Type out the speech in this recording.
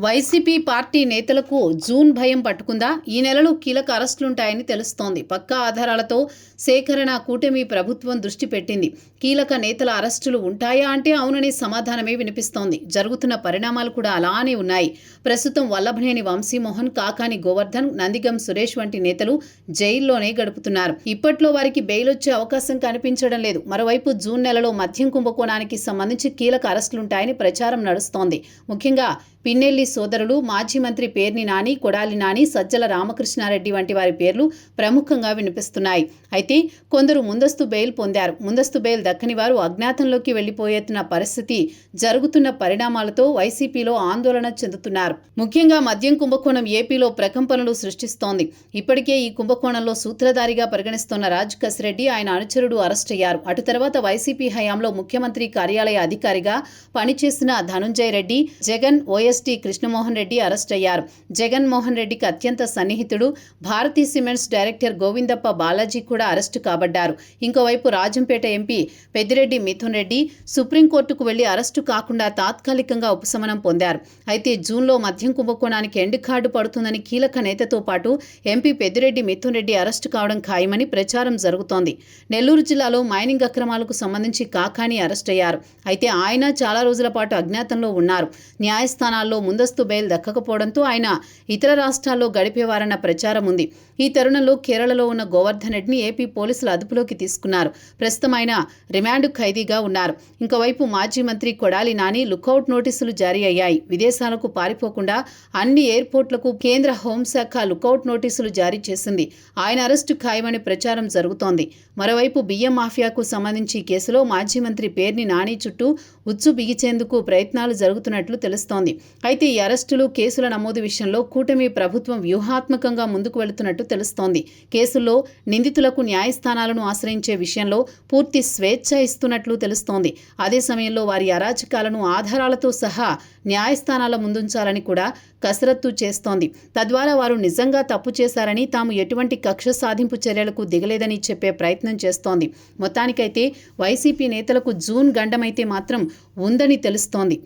YCP party నేతలకు June భయం పట్టుకుందా? ఈ నెలలో కీలక అరెస్టులుంటాయని తెలుస్తోంది. పక్కా ఆధారాలతో సేకరణ కూటమి ప్రభుత్వం దృష్టి పెట్టింది. కీలక నేతల అరెస్టులు ఉంటాయా అంటే అవుననే సమాధానమే వినిపిస్తోంది. జరుగుతున్న పరిణామాలు కూడా అలానే ఉన్నాయి. ప్రస్తుతం వల్లభనేని వంశీమోహన్, కాకాని గోవర్ధన్, నందిగం సురేష్ వంటి నేతలు జైల్లోనే గడుపుతున్నారు. ఇప్పట్లో వారికి బెయిల్ వచ్చే అవకాశం కనిపించడం లేదు. మరోవైపు జూన్ నెలలో మద్యం కుంభకోణానికి సంబంధించి కీలక అరెస్టులుంటాయని ప్రచారం నడుస్తోంది. ముఖ్యంగా పిన్నెల్లి సోదరులు, మాజీ మంత్రి పేర్ని నాని, కొడాలి నాని, సజ్జల రామకృష్ణారెడ్డి వంటి వారి పేర్లు ప్రముఖంగా వినిపిస్తున్నాయి. అయితే కొందరు ముందస్తు బెయిల్ పొందారు. ముందస్తు బెయిల్ దక్కని వారు అజ్ఞాతంలోకి వెళ్లిపోయేతున్న పరిస్థితి. జరుగుతున్న పరిణామాలతో వైసీపీలో ఆందోళన చెందుతున్నారు. ముఖ్యంగా మద్యం కుంభకోణం ఏపీలో ప్రకంపనలు సృష్టిస్తోంది. ఇప్పటికే ఈ కుంభకోణంలో సూత్రధారిగా పరిగణిస్తున్న రాజ్ కసిరెడ్డి, ఆయన అనుచరుడు అరెస్ట్ అయ్యారు. అటు తర్వాత వైసీపీ హయాంలో ముఖ్యమంత్రి కార్యాలయ అధికారిగా పనిచేసిన ధనుంజయ రెడ్డి, జగన్ ఓఎస్టీ కృష్ణమోహన్ రెడ్డి అరెస్ట్ అయ్యారు. జగన్మోహన్ రెడ్డికి అత్యంత సన్నిహితుడు భారతీ సిమెంట్స్ డైరెక్టర్ గోవిందప్ప బాలాజీ కూడా అరెస్టు కాబడ్డారు. ఇంకోవైపు రాజంపేట ఎంపీ పెద్దిరెడ్డి మిథున్ రెడ్డి సుప్రీంకోర్టుకు వెళ్లి అరెస్టు కాకుండా తాత్కాలికంగా ఉపశమనం పొందారు. అయితే జూన్లో మద్యం కుంభకోణానికి ఎండ్ కార్డు పడుతుందని కీలక నేతతో పాటు ఎంపీ పెద్దిరెడ్డి మిథున్ రెడ్డి అరెస్టు కావడం ఖాయమని ప్రచారం జరుగుతోంది. నెల్లూరు జిల్లాలో మైనింగ్ అక్రమాలకు సంబంధించి కాకాని అరెస్ట్ అయ్యారు. అయితే ఆయన చాలా రోజుల పాటు అజ్ఞాతంలో ఉన్నారు. న్యాయస్థానాల్లో ముందస్తు బెయిల్ దక్కకపోవడంతో ఆయన ఇతర రాష్ట్రాల్లో గడిపేవారన్న ప్రచారం ఉంది. ఈ తరుణంలో కేరళలో ఉన్న గోవర్ధన్ రెడ్డిని ఏపీ పోలీసులు అదుపులోకి తీసుకున్నారు. ప్రస్తుతం ఆయన రిమాండ్ ఖైదీగా ఉన్నారు. ఇంకోవైపు మాజీ మంత్రి కొడాలి నాని లుకౌట్ నోటీసులు జారీ అయ్యాయి. విదేశాలకు పారిపోకుండా అన్ని ఎయిర్పోర్ట్లకు కేంద్ర హోంశాఖ లుకౌట్ నోటీసులు జారీ చేసింది. ఆయన అరెస్టు ఖాయమని ప్రచారం జరుగుతోంది. మరోవైపు బియ్యం మాఫియాకు సంబంధించి కేసులో మాజీ మంత్రి పేర్ని నాని చుట్టూ ఉచ్చు బిగించేందుకు ప్రయత్నాలు జరుగుతున్నట్లు తెలుస్తోంది. అయితే ఈ అరెస్టులు, కేసుల నమోదు విషయంలో కూటమి ప్రభుత్వం వ్యూహాత్మకంగా ముందుకు వెళుతున్నట్టు తెలుస్తోంది. కేసుల్లో నిందితులకు న్యాయస్థానాలను ఆశ్రయించే విషయంలో పూర్తి స్వేచ్ఛ ఇస్తున్నట్లు తెలుస్తోంది. అదే సమయంలో వారి అరాచకాలను ఆధారాలతో సహా న్యాయస్థానాల ముందుంచాలని కూడా కసరత్తు చేస్తోంది. తద్వారా వారు నిజంగా తప్పు చేశారని, తాము ఎటువంటి కక్ష సాధింపు చర్యలకు దిగలేదని చెప్పే ప్రయత్నం చేస్తోంది. మొత్తానికైతే వైసీపీ నేతలకు జూన్ గండమైతే మాత్రం ఉందని తెలుస్తోంది.